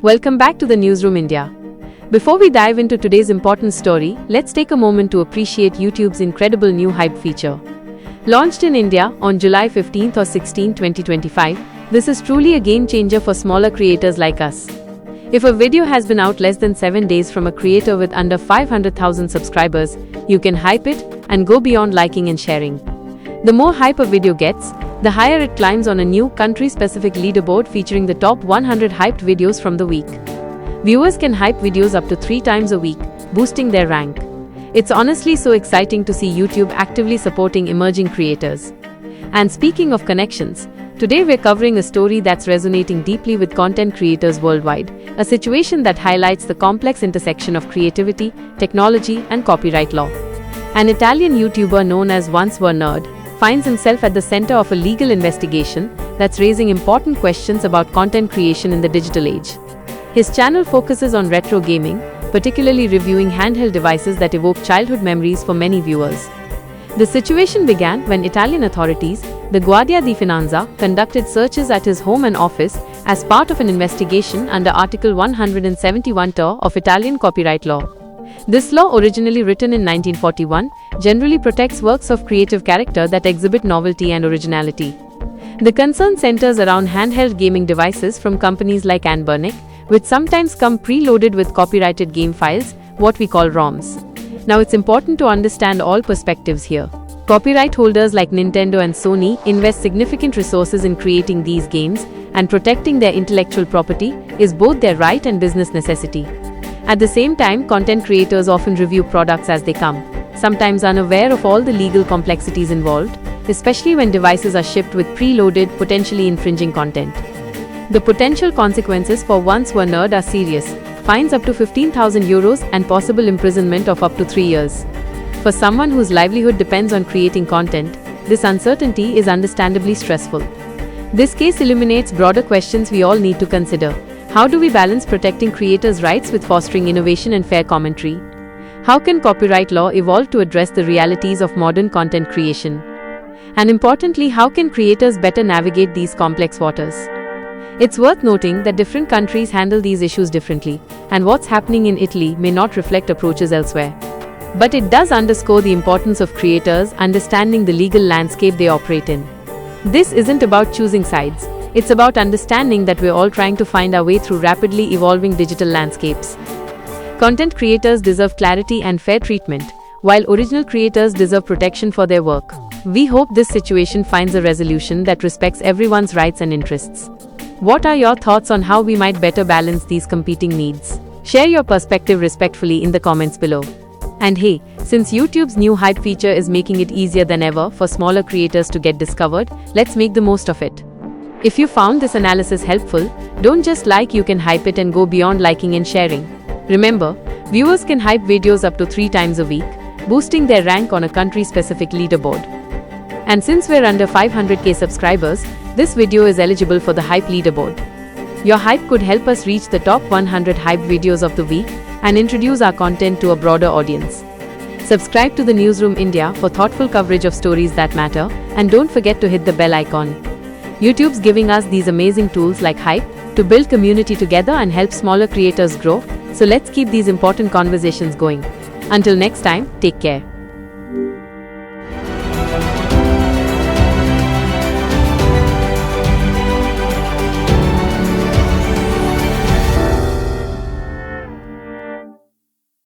Welcome back to the Newsroom India. Before we dive into today's important story, let's take a moment to appreciate YouTube's incredible new hype feature. Launched in India on July 15 or 16, 2025, this is truly a game changer for smaller creators like us. If a video has been out less than 7 days from a creator with under 500,000 subscribers, you can hype it and go beyond liking and sharing. The more hype a video gets, the higher it climbs on a new country-specific leaderboard featuring the top 100 hyped videos from the week. Viewers can hype videos up to 3 times a week, boosting their rank. It's honestly so exciting to see YouTube actively supporting emerging creators. And speaking of connections, today we're covering a story that's resonating deeply with content creators worldwide, a situation that highlights the complex intersection of creativity, technology, and copyright law. An Italian YouTuber known as Once Were Nerd finds himself at the center of a legal investigation that's raising important questions about content creation in the digital age. His channel focuses on retro gaming, particularly reviewing handheld devices that evoke childhood memories for many viewers. The situation began when Italian authorities, the Guardia di Finanza, conducted searches at his home and office as part of an investigation under Article 171-ter of Italian copyright law. This law, originally written in 1941, generally protects works of creative character that exhibit novelty and originality. The concern centers around handheld gaming devices from companies like Anbernic, which sometimes come preloaded with copyrighted game files, what we call ROMs. Now it's important to understand all perspectives here. Copyright holders like Nintendo and Sony invest significant resources in creating these games, and protecting their intellectual property is both their right and business necessity. At the same time, content creators often review products as they come, sometimes unaware of all the legal complexities involved, especially when devices are shipped with preloaded, potentially infringing content. The potential consequences for Once Were Nerd are serious: fines up to 15,000 euros and possible imprisonment of up to 3 years. For someone whose livelihood depends on creating content, this uncertainty is understandably stressful. This case illuminates broader questions we all need to consider. How do we balance protecting creators' rights with fostering innovation and fair commentary? How can copyright law evolve to address the realities of modern content creation? And importantly, how can creators better navigate these complex waters? It's worth noting that different countries handle these issues differently, and what's happening in Italy may not reflect approaches elsewhere. But it does underscore the importance of creators understanding the legal landscape they operate in. This isn't about choosing sides. It's about understanding that we're all trying to find our way through rapidly evolving digital landscapes. Content creators deserve clarity and fair treatment, while original creators deserve protection for their work. We hope this situation finds a resolution that respects everyone's rights and interests. What are your thoughts on how we might better balance these competing needs? Share your perspective respectfully in the comments below. And hey, since YouTube's new hype feature is making it easier than ever for smaller creators to get discovered, let's make the most of it. If you found this analysis helpful, don't just like, you can hype it and go beyond liking and sharing. Remember, viewers can hype videos up to 3 times a week, boosting their rank on a country-specific leaderboard. And since we're under 500k subscribers, this video is eligible for the hype leaderboard. Your hype could help us reach the top 100 hyped videos of the week and introduce our content to a broader audience. Subscribe to the Newsroom India for thoughtful coverage of stories that matter, and don't forget to hit the bell icon. YouTube's giving us these amazing tools like hype to build community together and help smaller creators grow, so let's keep these important conversations going. Until next time, take care.